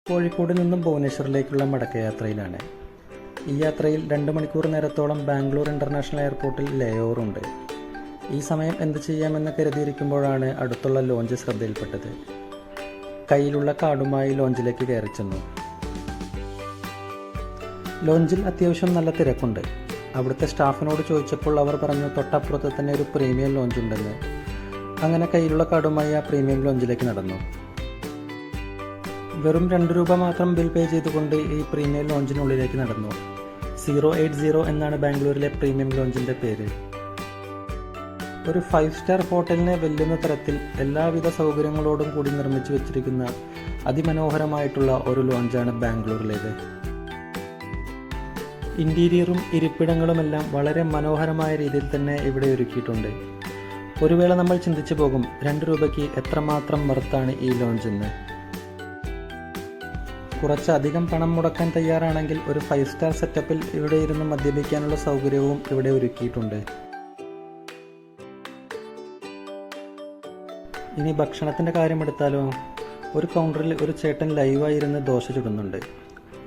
കോഴിക്കോട് നിന്നും ഭുവനേശ്വറിലേക്കുള്ള മടക്കയാത്രയിലാണ്. ഈ യാത്രയിൽ 2 മണിക്കൂർ നേരത്തോളം ബാംഗ്ലൂർ ഇൻ്റർനാഷണൽ എയർപോർട്ടിൽ ലേ ഓവറുണ്ട്. ഈ സമയം എന്ത് ചെയ്യാമെന്ന് കരുതിയിരിക്കുമ്പോഴാണ് അടുത്തുള്ള ലോഞ്ച് ശ്രദ്ധയിൽപ്പെട്ടത്. കയ്യിലുള്ള കാർഡുമായി ലോഞ്ചിലേക്ക് കയറി ചെന്നു. ലോഞ്ചിൽ അത്യാവശ്യം നല്ല തിരക്കുണ്ട്. അവിടുത്തെ സ്റ്റാഫിനോട് ചോദിച്ചപ്പോൾ അവർ പറഞ്ഞു തൊട്ടപ്പുറത്ത് തന്നെ ഒരു പ്രീമിയം ലോഞ്ച് ഉണ്ടെന്ന്. അങ്ങനെ കയ്യിലുള്ള കാർഡുമായി ആ പ്രീമിയം ലോഞ്ചിലേക്ക് നടന്നു. വെറും 2 രൂപ മാത്രം ബിൽ പേ ചെയ്തുകൊണ്ട് ഈ പ്രീമിയം ലോഞ്ചിനുള്ളിലേക്ക് നടന്നു. 080 എന്നാണ് ബാംഗ്ലൂരിലെ പ്രീമിയം ലോഞ്ചിൻ്റെ പേര്. ഒരു 5 സ്റ്റാർ ഹോട്ടലിനെ വെല്ലുന്ന തരത്തിൽ എല്ലാവിധ സൗകര്യങ്ങളോടും കൂടി നിർമ്മിച്ചു വെച്ചിരിക്കുന്ന അതിമനോഹരമായിട്ടുള്ള ഒരു ലോഞ്ചാണ് ബാംഗ്ലൂരിലേത്. ഇൻറ്റീരിയറും ഇരിപ്പിടങ്ങളുമെല്ലാം വളരെ മനോഹരമായ രീതിയിൽ തന്നെ ഇവിടെ ഒരുക്കിയിട്ടുണ്ട്. ഒരു വേള നമ്മൾ ചിന്തിച്ചു പോകും 2 രൂപയ്ക്ക് എത്രമാത്രം വർത്താണ് ഈ ലോഞ്ച് എന്ന്. കുറച്ചധികം പണം മുടക്കാൻ തയ്യാറാണെങ്കിൽ ഒരു 5 സ്റ്റാർ സെറ്റപ്പിൽ ഇവിടെ ഇരുന്ന് മദ്യപിക്കാനുള്ള സൗകര്യവും ഇവിടെ ഒരുക്കിയിട്ടുണ്ട്. ഇനി ഭക്ഷണത്തിൻ്റെ കാര്യമെടുത്താലോ, ഒരു കൗണ്ടറിൽ ഒരു ചേട്ടൻ ലൈവായിരുന്ന് ദോശ ചുടുന്നുണ്ട്.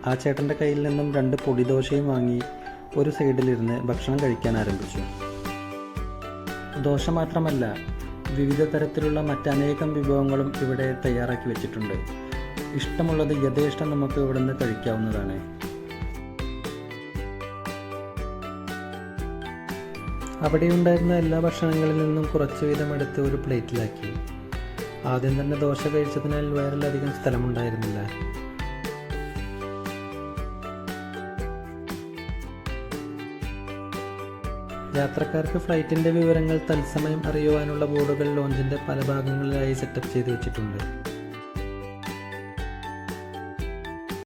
ആ ചേട്ടൻ്റെ കയ്യിൽ നിന്നും 2 പൊടിദോശയും വാങ്ങി ഒരു സൈഡിലിരുന്ന് ഭക്ഷണം കഴിക്കാൻ ആരംഭിച്ചു. ദോശ മാത്രമല്ല, വിവിധ തരത്തിലുള്ള മറ്റനേകം വിഭവങ്ങളും ഇവിടെ തയ്യാറാക്കി വെച്ചിട്ടുണ്ട്. ഇഷ്ടമുള്ളത് യഥേഷ്ടം നമുക്ക് ഇവിടെ നിന്ന് കഴിക്കാവുന്നതാണ്. അവിടെയുണ്ടായിരുന്ന എല്ലാ ഭക്ഷണങ്ങളിൽ നിന്നും കുറച്ച് വീതം എടുത്ത് ഒരു പ്ലേറ്റിലാക്കി. ആദ്യം തന്നെ ദോശ കഴിച്ചതിനാൽ വയറിലധികം സ്ഥലമുണ്ടായിരുന്നില്ല. യാത്രക്കാർക്ക് ഫ്ലൈറ്റിൻ്റെ വിവരങ്ങൾ തത്സമയം അറിയുവാനുള്ള ബോർഡുകൾ ലോഞ്ചിൻ്റെ പല ഭാഗങ്ങളിലായി സെറ്റപ്പ് ചെയ്ത് വെച്ചിട്ടുണ്ട്.